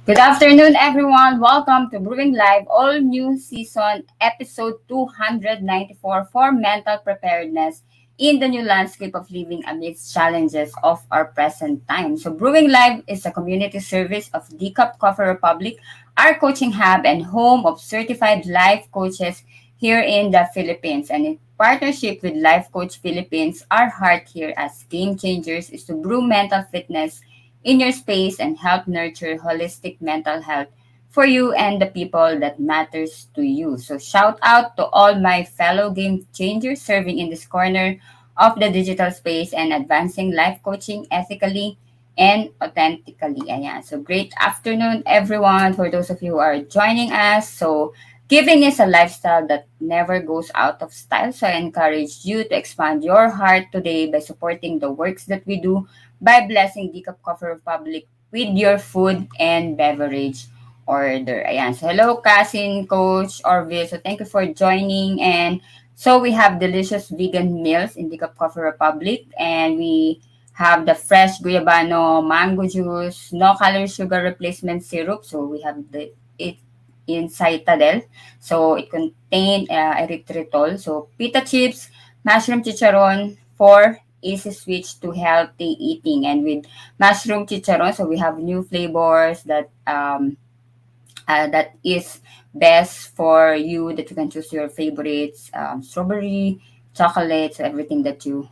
Good afternoon, everyone. Welcome to Brewing Live, all new season, episode 294 for mental preparedness in the new landscape of living amidst challenges of our present time. So, Brewing Live is a community service of Decaf Coffee Republic, our coaching hub and home of certified life coaches here in the Philippines. And in partnership with Life Coach Philippines, our heart here as game changers is to brew mental fitness in your space and help nurture holistic mental health for you and the people that matters to you. So shout out to all my fellow game changers serving in this corner of the digital space and advancing life coaching ethically and authentically. Ayan. So great afternoon everyone for those of you who are joining us. So giving is a lifestyle that never goes out of style. So I encourage you to expand your heart today by supporting the works that we do by blessing the Cup Coffee Republic with your food and beverage order. Ayan. So hello, Cousin Coach Orville. So thank you for joining. And so we have delicious vegan meals in the Cup Coffee Republic. And we have the fresh guayabano mango juice, no calorie sugar replacement syrup. So we have it in Citadel. So it contained erythritol. So pita chips, mushroom chicharon for easy switch to healthy eating. And with mushroom chicharon, so we have new flavors that is best for you that you can choose your favorites, strawberry, chocolate, so everything that you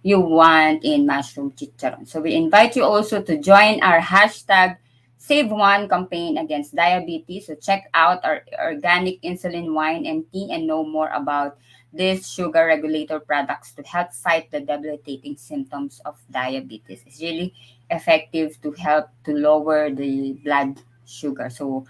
want in mushroom chicharon. So we invite you also to join our hashtag Save One campaign against diabetes. So check out our organic insulin wine and tea and know more about these sugar regulator products to help fight the debilitating symptoms of diabetes. It's really effective to help to lower the blood sugar. So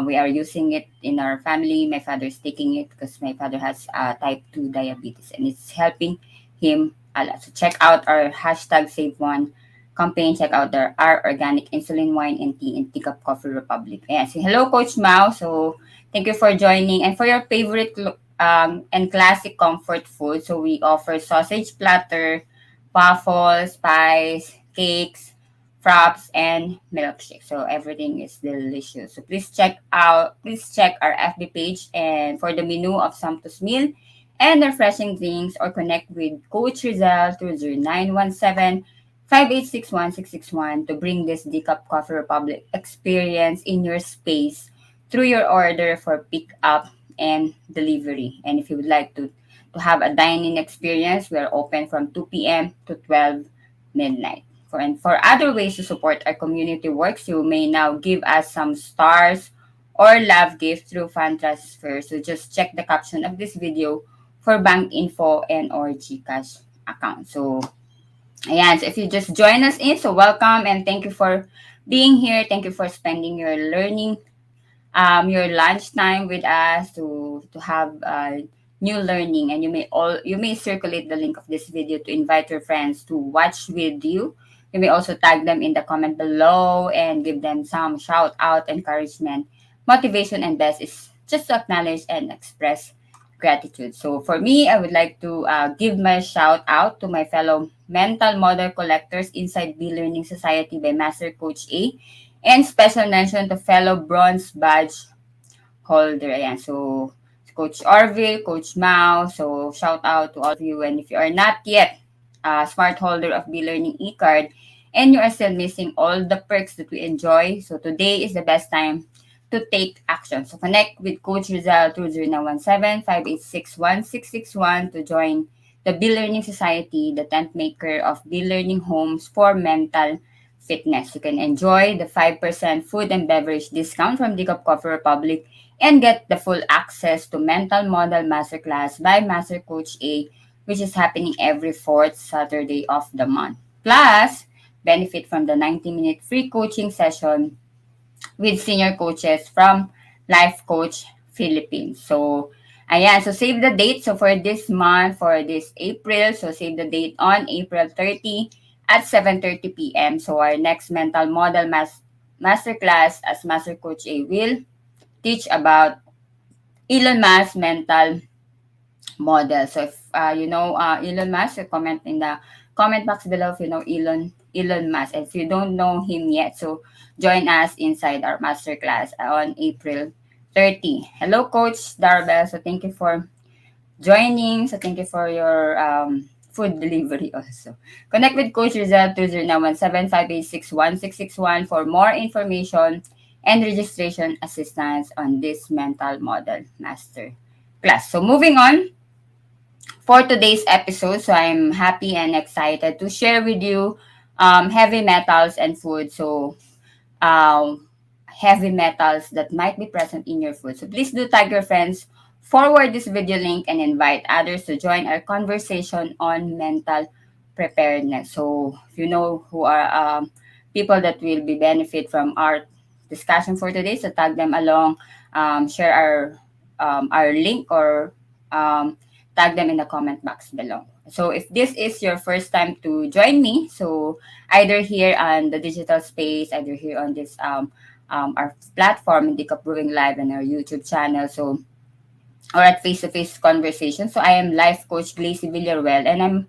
we are using it in our family. My father is taking it because my father has type 2 diabetes and it's helping him a lot. So check out our hashtag Save One campaign. Check out our organic insulin wine and tea in Teacup Coffee Republic. Ayan. So hello, Coach Mao. So thank you for joining. And for your favorite and classic comfort food, so we offer sausage platter, waffles, pies, cakes, fraps, and milkshake. So everything is delicious. So please check our FB page and for the menu of Santos meal and refreshing drinks or connect with Coach Rezzhel through 0917 5861661 to bring this Decaf Coffee Republic experience in your space through your order for pickup and delivery. And if you would like to have a dining experience, we are open from 2 p.m. to 12 midnight. For other ways to support our community works, you may now give us some stars or love gift through fan transfer. So just check the caption of this video for bank info and or GCash account. So ayan, so if you just join us in, so welcome and thank you for being here. Thank you for spending your lunchtime with us to have new learning. And you may circulate the link of this video to invite your friends to watch with you. You may also tag them in the comment below and give them some shout out, encouragement, motivation, and best is just to acknowledge and express gratitude. So for me, I would like to give my shout out to my fellow mental model collectors inside B Learning Society by Master Coach A, and special mention to fellow bronze badge holder. Ayan. So Coach Orville, Coach Mao. So shout out to all of you. And if you are not yet a smart holder of B Learning e-card and you are still missing all the perks that we enjoy, so today is the best time to take action. So connect with Coach Rezzhel through 0917 5861661 to join the B Learning Society, the tent maker of B Learning homes for mental fitness. You can enjoy the 5% food and beverage discount from Decaf Coffee Republic and get the full access to Mental Model Masterclass by Master Coach A, which is happening every fourth Saturday of the month. Plus, benefit from the 90-minute free coaching session with senior coaches from Life Coach Philippines. So, ayan. So, save the date. So, for this month, for this April, so save the date on April 30 at 7:30 p.m. So, our next mental model masterclass as Master Coach A will teach about Elon Musk mental model. So, if you know Elon Musk, comment in the comment box below if you know Elon Musk. If you don't know him yet, so join us inside our masterclass on April 30. Hello, Coach Darbel. So thank you for joining. So thank you for your food delivery also. Connect with Coach Rezzhel 20917586161 for more information and registration assistance on this mental model master class. So moving on for today's episode, so I'm happy and excited to share with you heavy metals and food. So heavy metals that might be present in your food. So please do tag your friends, forward this video link, and invite others to join our conversation on mental preparedness. So if you know who are people that will be benefit from our discussion for today, so tag them along, share our link or tag them in the comment box below. So if this is your first time to join me, so either here on the digital space, either here on this our platform in the Brewing Live and our YouTube channel, so or at face-to-face conversation. So I am Life Coach Glacy Villaruel, and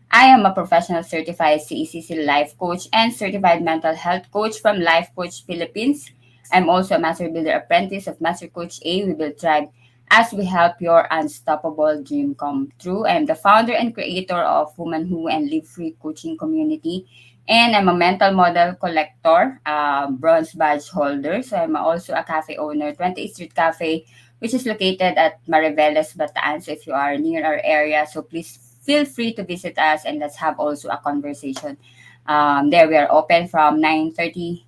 I am a professional certified CACC life coach and certified mental health coach from Life Coach Philippines. I'm also a Master Builder Apprentice of Master Coach A. We Build Tribe as we help your unstoppable dream come true. I am the founder and creator of Woman Who and Live Free Coaching Community. And I'm a mental model collector, bronze badge holder. So I'm also a cafe owner, 28th Street Cafe, which is located at Mariveles, Bataan. So if you are near our area, so please feel free to visit us and let's have also a conversation. There we are open from 9:30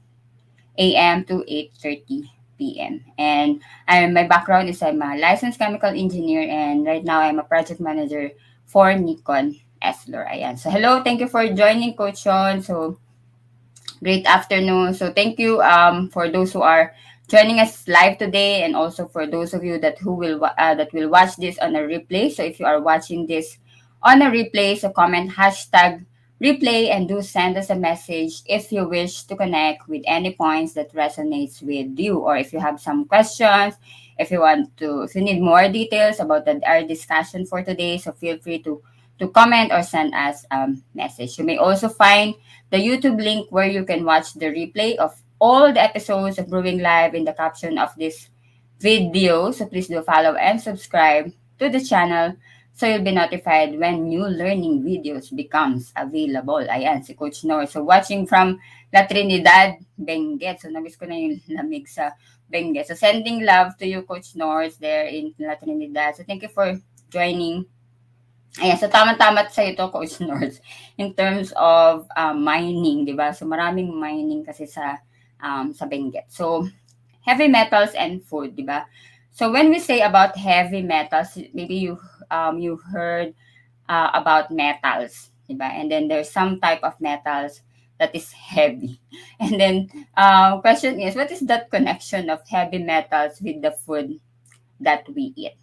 a.m. to 8:30 p.m. And my background is I'm a licensed chemical engineer and right now I'm a project manager for Nikon Esler. Ayan. So hello, thank you for joining Coach Sean. So great afternoon. So thank you for those who are joining us live today and also for those of you that will watch this on a replay. So if you are watching this on a replay, so comment hashtag replay and do send us a message if you wish to connect with any points that resonates with you or if you have some questions, if you need more details about our discussion for today, so feel free to comment or send us a message. You may also find the YouTube link where you can watch the replay of all the episodes of Brewing Live in the caption of this video. So please do follow and subscribe to the channel so you'll be notified when new learning videos becomes available. Ayan, si Coach Nor. So watching from La Trinidad, Benguet. So namiss ko na yung lamig sa Benguet. So sending love to you, Coach Norris, there in La Trinidad. So thank you for joining. Ayan, so tama-tama sa ito, Coach North, in terms of mining, di ba? So maraming mining kasi sa Benguet. So heavy metals and food, di ba? So when we say about heavy metals, maybe you heard about metals, di ba? And then there's some type of metals that is heavy. And then question is, what is that connection of heavy metals with the food that we eat?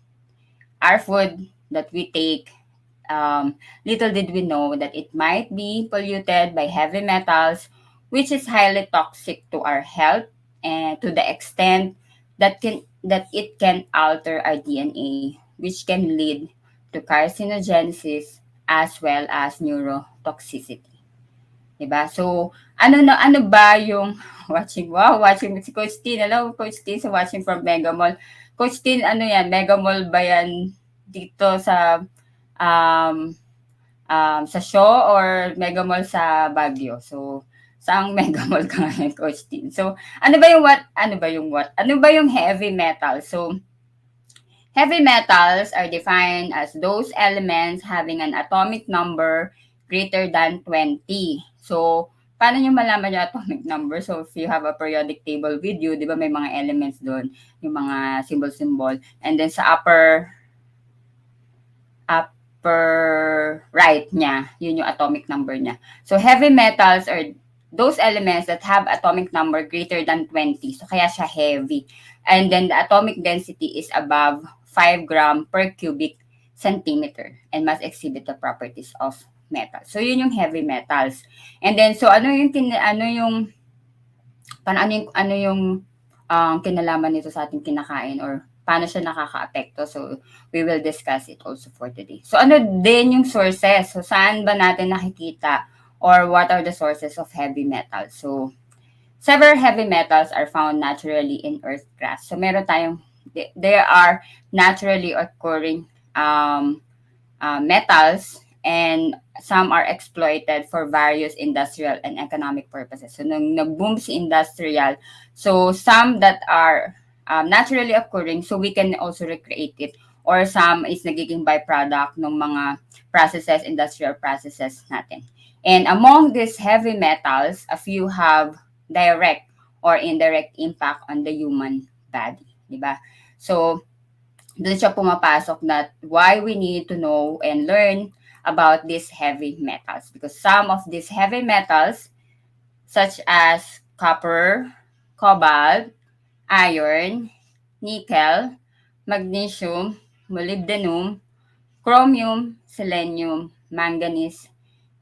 Our food that we take, little did we know that it might be polluted by heavy metals, which is highly toxic to our health and to the extent that it can alter our DNA, which can lead to carcinogenesis as well as neurotoxicity. Diba? So, ano ba yung watching si Coach Tin. Hello, Coach Tin, so watching from Mega Mall. Coach Tin, ano yan? Mega Mall ba yan dito sa show or Mega Mall sa Baguio? So, saang Mega Mall ka ngayon, Coach Tin? So, ano ba yung heavy metal? So, heavy metals are defined as those elements having an atomic number greater than 20. So, paano nyo malaman yung atomic number? So, if you have a periodic table with you, di ba may mga elements doon, yung mga symbol. And then sa upper right niya, yun yung atomic number niya. So, heavy metals are those elements that have atomic number greater than 20. So, kaya siya heavy. And then, the atomic density is above 5 gram per cubic centimeter and must exhibit the properties of metal. So, yun yung heavy metals. And then, so, ano yung kinalaman nito sa ating kinakain or paano siya nakaka-apekto. So, we will discuss it also for today. So, ano din yung sources? So, saan ba natin nakikita or what are the sources of heavy metals? So, several heavy metals are found naturally in earth crust. So, meron tayong, there are naturally occurring metals, and some are exploited for various industrial and economic purposes. So, nung nag-boom si industrial, so some that are naturally occurring, so we can also recreate it, or some is nagiging byproduct ng mga processes, industrial processes natin. And among these heavy metals, a few have direct or indirect impact on the human body, di ba? So, doon siya pumapasok na why we need to know and learn about these heavy metals. Because some of these heavy metals, such as copper, cobalt, iron, nickel, magnesium, molybdenum, chromium, selenium, manganese,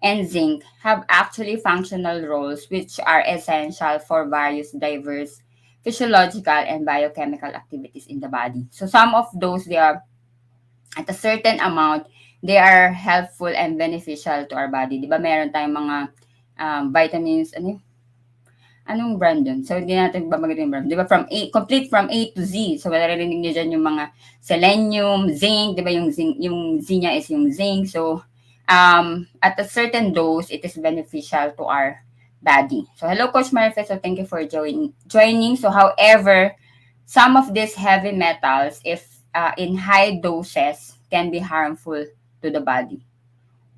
and zinc have actually functional roles which are essential for various diverse physiological and biochemical activities in the body. So some of those, they are at a certain amount, they are helpful and beneficial to our body. Di ba meron tayong mga vitamins, anong brand yun? So, hindi natin babanggitin yung brand. Di ba complete from A to Z. So, maririnig niyo dyan yung mga selenium, zinc, di ba yung Z niya is yung zinc. So, at a certain dose, it is beneficial to our body. So, hello, Coach Marife. So, thank you for joining. So, however, some of these heavy metals, if in high doses, can be harmful to the body.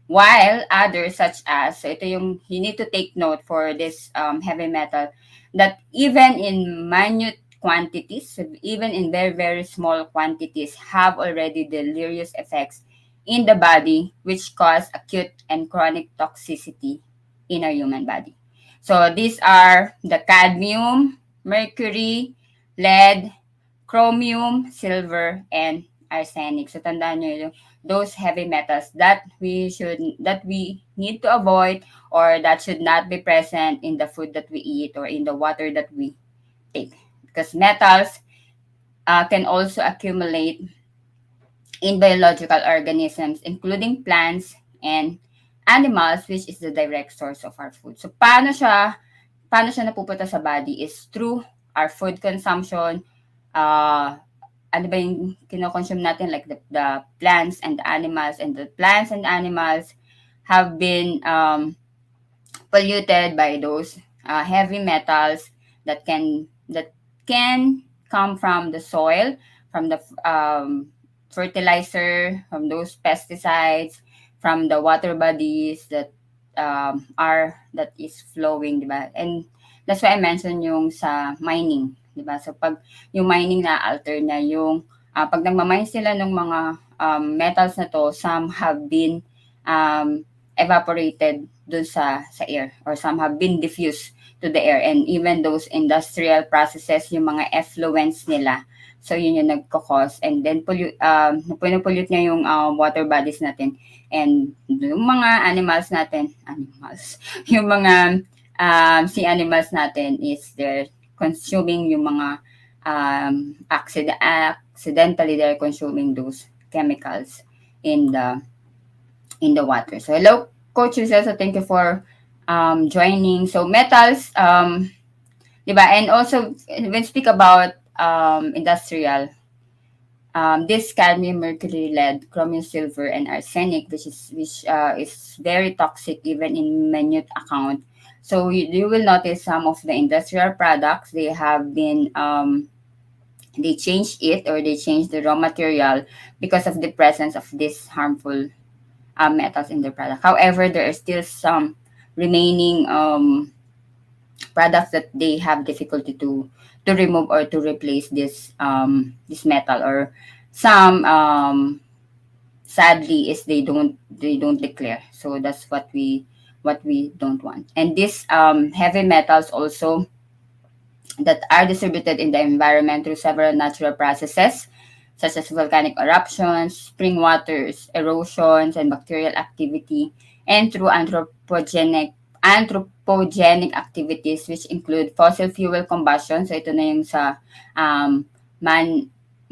While others, such as, so ito yung, you need to take note for this heavy metal, that even in minute quantities, even in very, very small quantities, have already deleterious effects in the body, which cause acute and chronic toxicity in our human body. So these are the cadmium, mercury, lead, chromium, silver, and arsenic. So tandaan nyo yung those heavy metals that we need to avoid, or that should not be present in the food that we eat or in the water that we take. Because metals can also accumulate in biological organisms, including plants and animals, which is the direct source of our food. So, paano siya napupunta sa body is through our food consumption. Ano ba yung kinoconsume natin, like the plants and the animals, and the plants and animals have been polluted by those heavy metals that can come from the soil, from the fertilizer, from those pesticides, from the water bodies that is flowing, di ba? And that's why I mentioned yung sa mining, di ba? So pag yung mining na alter na yung pag nagmamine sila ng mga metals na to, some have been evaporated dun sa air, or some have been diffused to the air, and even those industrial processes, yung mga effluents nila, so yun yung nagko-cause, and then pollute niya yung water bodies natin, and yung mga animals natin, yung mga sea animals natin is they're consuming yung mga accidentally they're consuming those chemicals in the water. So hello, Coach Rezzhel, so thank you for joining. So metals, diba? And also when speak about industrial, this cadmium, mercury, lead, chromium, silver, and arsenic, which is very toxic even in minute account. So you will notice some of the industrial products, they have been they change it, or they change the raw material because of the presence of this harmful metals in the product. However, there are still some remaining products that they have difficulty to remove or to replace this metal, or some sadly is they don't declare. So that's what we don't want. And these heavy metals also that are distributed in the environment through several natural processes, such as volcanic eruptions, spring waters, erosions, and bacterial activity, and through anthropogenic activities, which include fossil fuel combustion. So ito na yung sa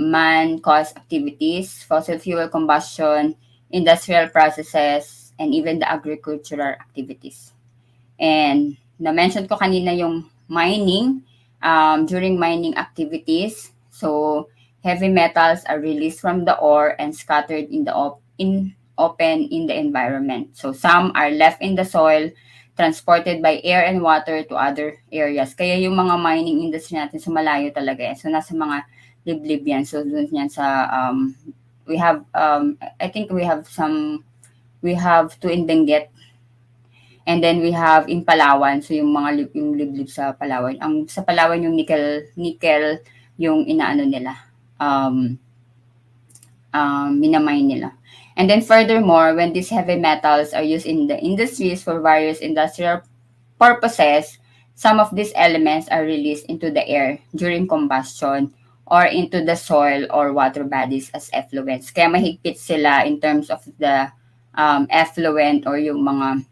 man-caused activities, fossil fuel combustion, industrial processes, and even the agricultural activities. And na-mention ko kanina yung mining, during mining activities. So, heavy metals are released from the ore and scattered in the open in the environment. So, some are left in the soil, transported by air and water to other areas. Kaya yung mga mining industry natin, so malayo talaga yan. So, nasa mga liblib yan. So, dun yan sa, we have, I think we have two in Benguet. And then we have in Palawan, so yung mga yung liblib sa Palawan. Ang sa Palawan yung nickel yung inaano nila. Minamine nila. And then furthermore, when these heavy metals are used in the industries for various industrial purposes, some of these elements are released into the air during combustion or into the soil or water bodies as effluents. Kaya mahigpit sila in terms of the effluent or yung mga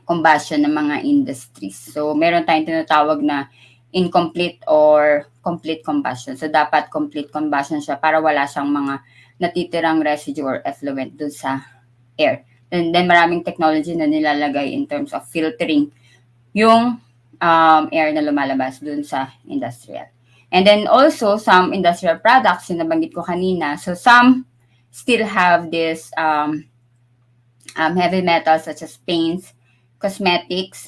combustion ng mga industries. So, meron tayong tinatawag na incomplete or complete combustion. So, dapat complete combustion siya para wala siyang mga natitirang residue or effluent dun sa air. And then, maraming technology na nilalagay in terms of filtering yung air na lumalabas dun sa industrial. And then also, some industrial products, yung nabanggit ko kanina, so some still have this heavy metals such as paints, cosmetics,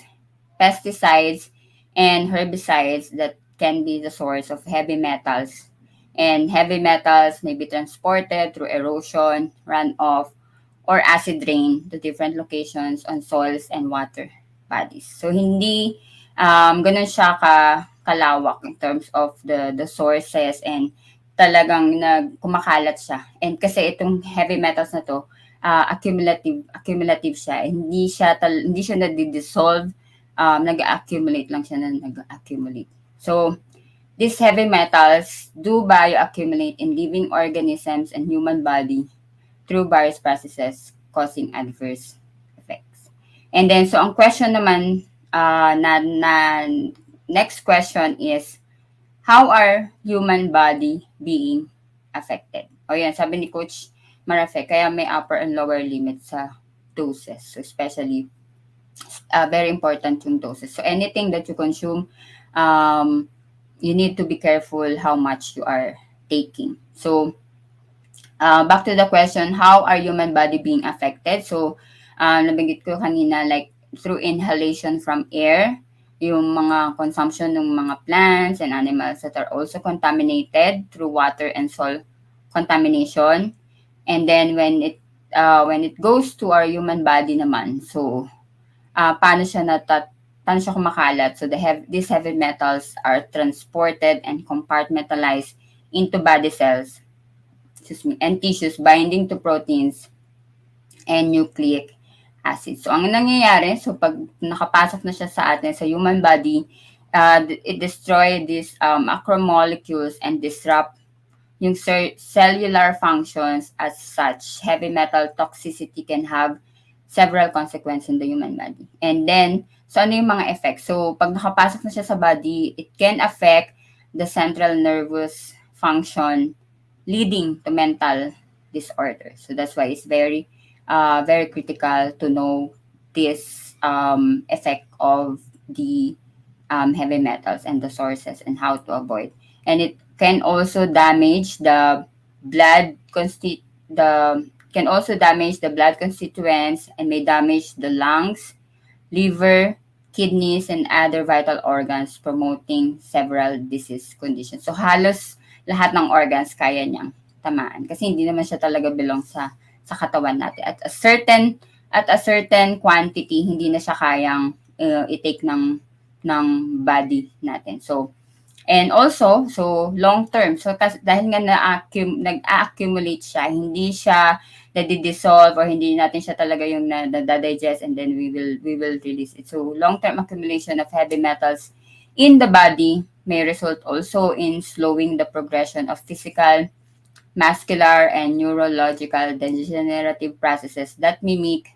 pesticides, and herbicides that can be the source of heavy metals. And heavy metals may be transported through erosion, runoff, or acid rain to different locations on soils and water bodies. So, hindi ganun siya kalawak in terms of the sources and talagang kumakalat siya. And kasi itong heavy metals na to, accumulative siya. Hindi siya nadi-dissolve, nag-accumulate lang siya na nag-accumulate. So, these heavy metals do bioaccumulate in living organisms and human body through various processes causing adverse effects. And then, so ang question naman, next question is, how are human body being affected? O yan, sabi ni Coach Marafe, kaya may upper and lower limit sa doses. So especially, very important yung doses. So anything that you consume, you need to be careful how much you are taking. So, back to the question, how are human body being affected? So, nabanggit ko kanina, like through inhalation from air, yung mga consumption ng mga plants and animals that are also contaminated through water and soil contamination. And then when it goes to our human body naman, so paano siya kumakalat? So these heavy metals are transported and compartmentalized into body cells, and tissues binding to proteins and nucleic acid. So ang nangyayari, so pag nakapasok na siya sa atin sa human body, it destroy these macromolecules and disrupt yung cellular functions. As such, heavy metal toxicity can have several consequences in the human body. And then, so ano yung mga effects? So, pag nakapasok na siya sa body, it can affect the central nervous function, leading to mental disorder. So, that's why it's very critical to know this effect of the heavy metals and the sources and how to avoid. And it can also damage the blood constituents and may damage the lungs, liver, kidneys, and other vital organs, promoting several disease conditions. So halos lahat ng organs kaya niyang tamaan kasi hindi naman siya talaga belong sa katawan natin. At a certain quantity, hindi na siya kayang i-take ng body natin. So, and also, so long term, so dahil nga nag-accumulate siya, hindi siya nadi-dissolve or hindi natin siya talaga yung na-digest, and then we will release it. So long term accumulation of heavy metals in the body may result also in slowing the progression of physical, muscular, and neurological degenerative processes that mimic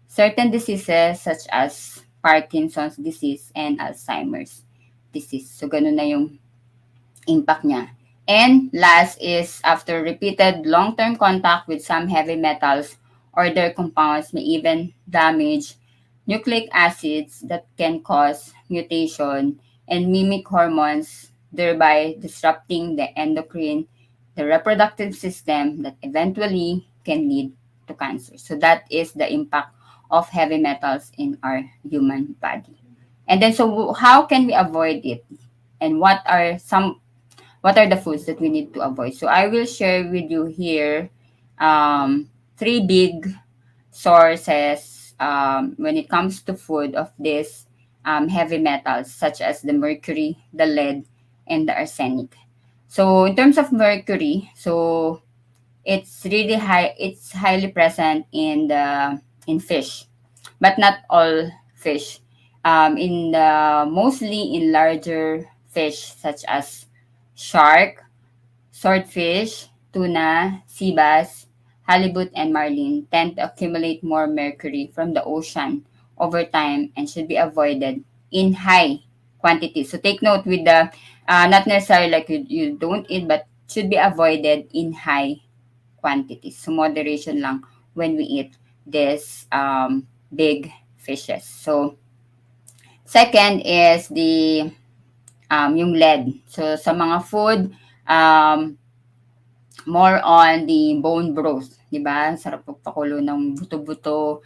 certain diseases such as Parkinson's disease and Alzheimer's disease. So, ganun na yung impact niya. And last is after repeated long-term contact with some heavy metals or their compounds may even damage nucleic acids that can cause mutation and mimic hormones, thereby disrupting the endocrine, the reproductive system that eventually can lead to cancer. So that is the impact of heavy metals in our human body. And then so how can we avoid it? And what are the foods that we need to avoid? So I will share with you here three big sources when it comes to food of this heavy metals such as the mercury, the lead, and the arsenic. So in terms of mercury, so it's really high. It's highly present in fish, but not all fish. In the mostly in larger fish such as shark, swordfish, tuna, sea bass, halibut, and marlin tend to accumulate more mercury from the ocean over time and should be avoided in high quantities. So take note with the not necessarily like you don't eat, but should be avoided in high quantities. So moderation lang when we eat this big fishes. So second is the yung lead. So sa mga food, um, more on the bone broth, 'di ba? Sarap pagpakulo ng buto-buto.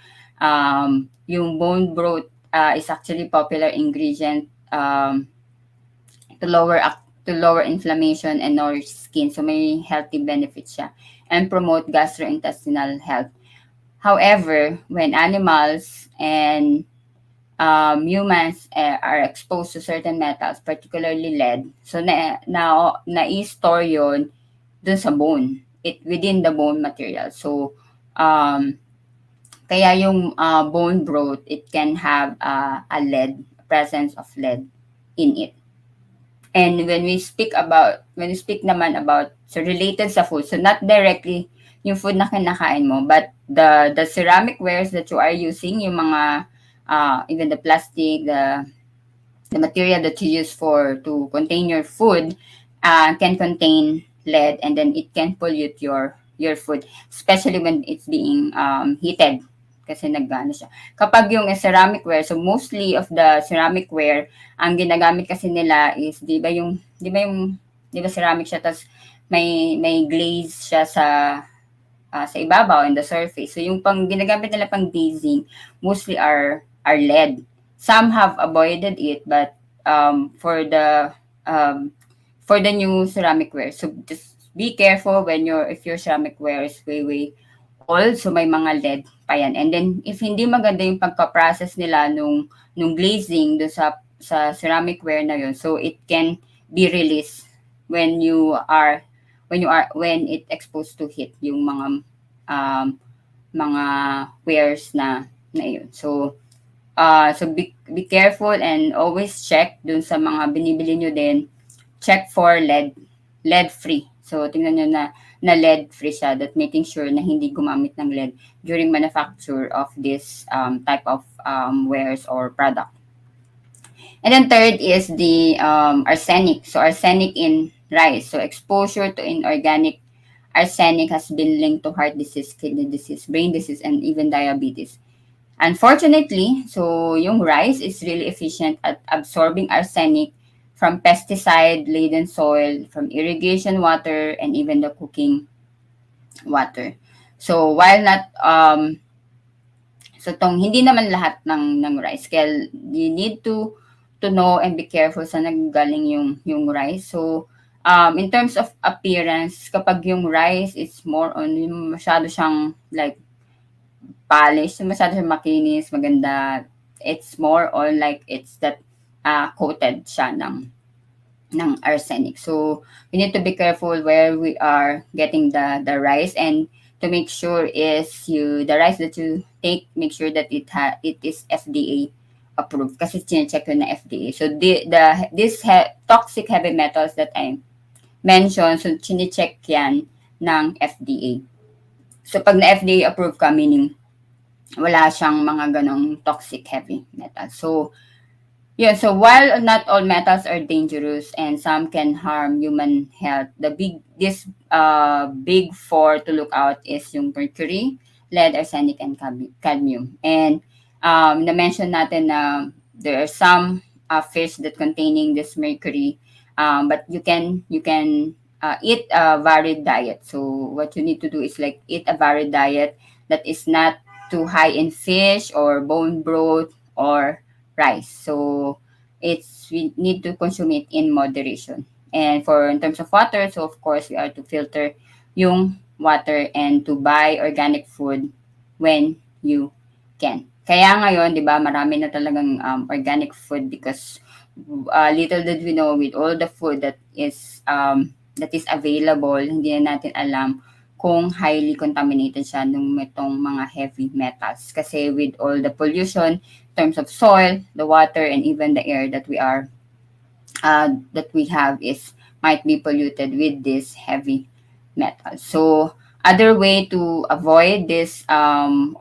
Yung bone broth is actually popular ingredient to lower inflammation and nourish skin. So may healthy benefits siya and promote gastrointestinal health. However, when animals and humans are exposed to certain metals, particularly lead, so na-store yun dun sa bone, within the bone material. So, kaya yung bone broth, it can have a lead, presence of lead in it. And when we speak naman about, so related sa food, so not directly yung food na kinakain mo, but the ceramic wares that you are using, yung mga, even the plastic, the material that you use to contain your food, can contain lead, and then it can pollute your food, especially when it's being heated kasi nagano siya. Kapag yung ceramic ware, so mostly of the ceramic ware, ang ginagamit kasi nila is 'di ba ceramic siya, tas may glaze siya sa ibabaw in the surface. So yung pang ginagamit nila pang glazing mostly are lead. Some have avoided it, but um, for the new ceramic ware, so just be careful when if your ceramic ware is way old, so may mga lead pa yan. And then if hindi maganda yung pagka-process nila nung glazing do sa ceramic ware na yun, so it can be released when when it exposed to heat yung mga wares na yun. So be careful and always check dun sa mga binibili nyo din. Check for lead free. So tingnan nyo na lead free siya, that making sure na hindi gumamit ng lead during manufacture of this type of wares or product. And then third is the arsenic. So arsenic in rice. So exposure to inorganic arsenic has been linked to heart disease, kidney disease, brain disease, and even diabetes. Unfortunately, so yung rice is really efficient at absorbing arsenic from pesticide-laden soil, from irrigation water, and even the cooking water. So while not so hindi naman lahat ng rice, kaya you need to know and be careful sa naggaling yung rice. So in terms of appearance, kapag yung rice is more on yung masyado siyang like polished, masyado siyang makinis, maganda, it's more on like it's that coated siya ng arsenic. So we need to be careful where we are getting the rice, and to make sure is the rice that you take, make sure that it is FDA approved kasi chine-check yun na FDA. So this toxic heavy metals that I mentioned, so chine-check yan ng FDA. So pag na FDA approved ka, meaning wala siyang mga ganong toxic heavy metal. So Yeah, so while not all metals are dangerous and some can harm human health, big four to look out is yung mercury, lead, arsenic, and cadmium. And na-mention natin na there are some fish that containing this mercury, but you can eat a varied diet. So what you need to do is like eat a varied diet that is not too high in fish or bone broth or rice. So we need to consume it in moderation. And for in terms of water, so of course we are to filter yung water and to buy organic food when you can. Kaya ngayon, 'di ba, marami na talagang organic food because little did we know with all the food that is available, hindi na natin alam kung highly contaminated siya nung itong mga heavy metals. Kasi with all the pollution in terms of soil, the water, and even the air that we have is might be polluted with this heavy metals. So other way to avoid this to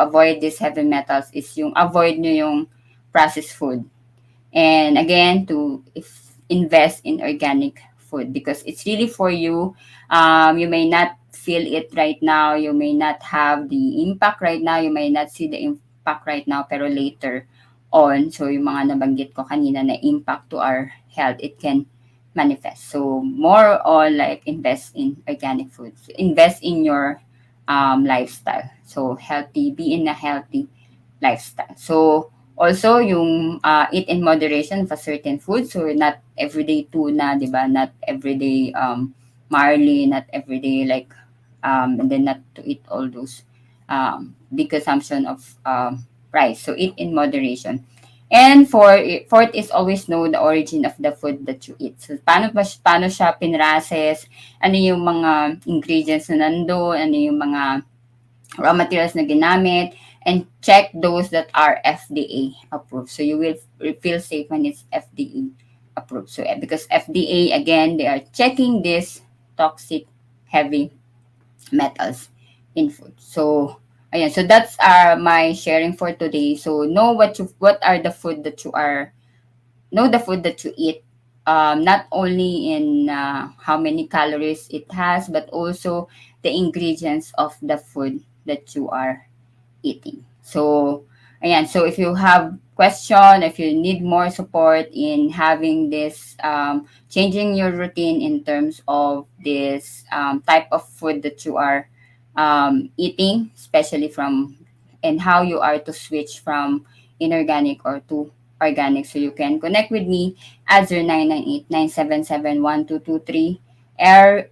avoid these heavy metals is yung avoid nyo yung processed food. And again, invest in organic food because it's really for you. You may not feel it right now. You may not have the impact right now. You may not see the impact right now, pero later on, so yung mga nabanggit ko kanina na impact to our health, it can manifest. So more on like invest in organic foods. Invest in your lifestyle. So be in a healthy lifestyle. So also yung eat in moderation of a certain food. So not everyday tuna, 'di ba? Not everyday marlin, not everyday like and then not to eat all those big consumption of rice. So eat in moderation. And fourth is always know the origin of the food that you eat. So paano siya pinrases, ano yung mga ingredients na nandoon, ano yung mga raw materials na ginamit, and check those that are FDA approved. So you will feel safe when it's FDA approved. So because FDA, again, they are checking this toxic heavy metals in food. So ayan, so that's my sharing for today. So what are the food that you are know the food that you eat, not only in how many calories it has, but also the ingredients of the food that you are eating. So, ayan. So, if you have question, if you need more support in having this, changing your routine in terms of this type of food that you are eating, especially from and how you are to switch from inorganic or to organic. So you can connect with me at 0998-977-1223 air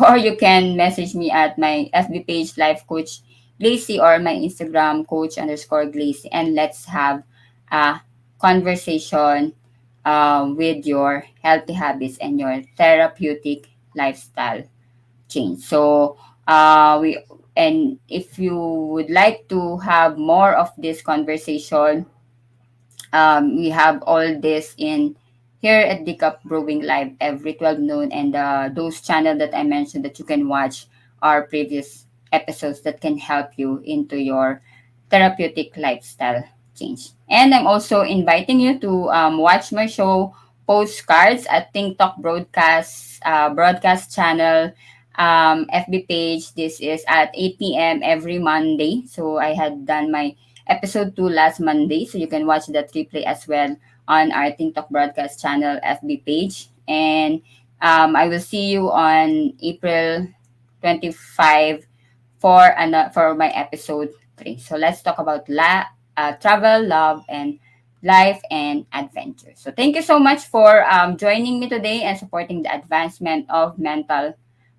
or you can message me at my FB page Life Coach Glacy or my Instagram coach_Glacy and let's have a conversation with your healthy habits and your therapeutic lifestyle change. So we and if you would like to have more of this conversation, we have all this in here at GCash Brewing Live every 12 noon. And those channel that I mentioned that you can watch are previous episodes that can help you into your therapeutic lifestyle change. And I'm also inviting you to watch my show Postcards at TikTok broadcast channel, FB page. This is at 8 p.m. every Monday. So I had done my episode 2 last Monday. So you can watch that replay as well on our TikTok broadcast channel FB page. And I will see you on April 25 for my episode 3. So let's talk about travel, love, and life and adventure. So thank you so much for joining me today and supporting the advancement of mental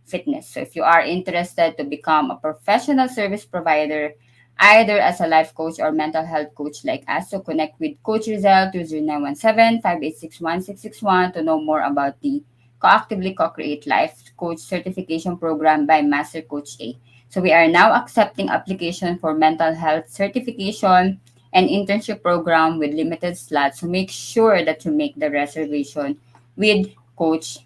fitness. So if you are interested to become a professional service provider, either as a life coach or mental health coach like us, so connect with Coach Rezzhel to 0917-586-1661 to know more about the Coactively Co-Create Life Coach Certification Program by Master Coach A. So we are now accepting application for mental health certification and internship program with limited slots. So make sure that you make the reservation with Coach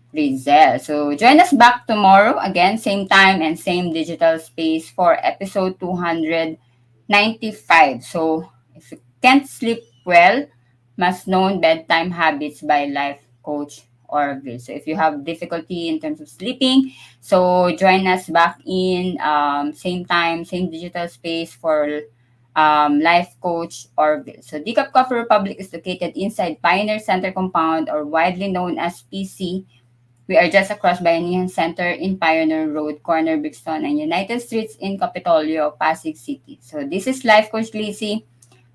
Rezzhel. So join us back tomorrow again, same time and same digital space for episode 295. So if Can't Sleep Well, Must Known Bedtime Habits by Life Coach Rezzhel. So if you have difficulty in terms of sleeping, so join us back in same time, same digital space for Life Coach Rezzhel. So Decaf Coffee Republic is located inside Pioneer Center Compound, or widely known as PC. We are just across Bayanihan Center in Pioneer Road, corner Brixton, and United Streets in Capitolio, Pasig City. So this is Life Coach Glacy,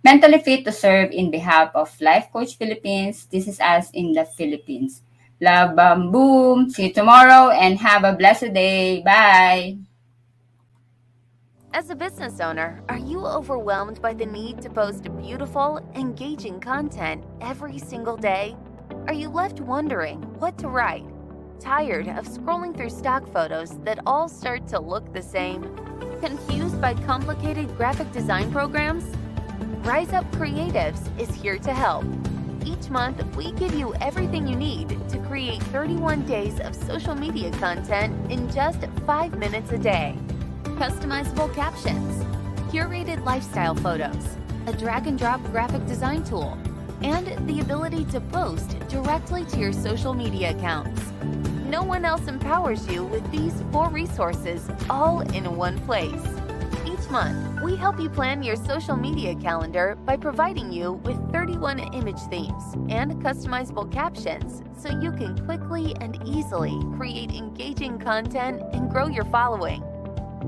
mentally fit to serve in behalf of Life Coach Philippines. This is us in the Philippines. Love, boom. See you tomorrow and have a blessed day. Bye. As a business owner, are you overwhelmed by the need to post beautiful, engaging content every single day? Are you left wondering what to write? Tired of scrolling through stock photos that all start to look the same? Confused by complicated graphic design programs? Rise Up Creatives is here to help. Each month, we give you everything you need to create 31 days of social media content in just 5 minutes a day. Customizable captions, curated lifestyle photos, a drag-and-drop graphic design tool, and the ability to post directly to your social media accounts. No one else empowers you with these 4 resources all in one place. Each month, we help you plan your social media calendar by providing you with 31 image themes and customizable captions so you can quickly and easily create engaging content and grow your following.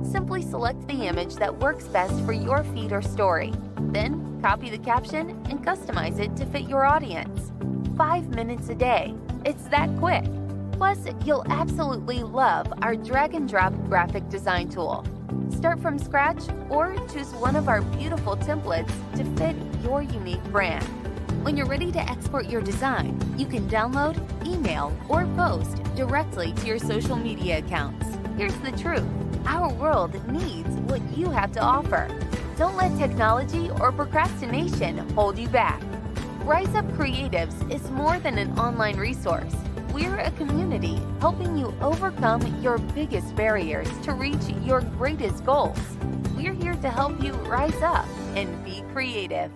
Simply select the image that works best for your feed or story. Then, copy the caption and customize it to fit your audience. 5 minutes a day. It's that quick. Plus, you'll absolutely love our drag-and-drop graphic design tool. Start from scratch or choose one of our beautiful templates to fit your unique brand. When you're ready to export your design, you can download, email, or post directly to your social media accounts. Here's the truth. Our world needs what you have to offer. Don't let technology or procrastination hold you back. Rise Up Creatives is more than an online resource. We're a community helping you overcome your biggest barriers to reach your greatest goals. We're here to help you rise up and be creative.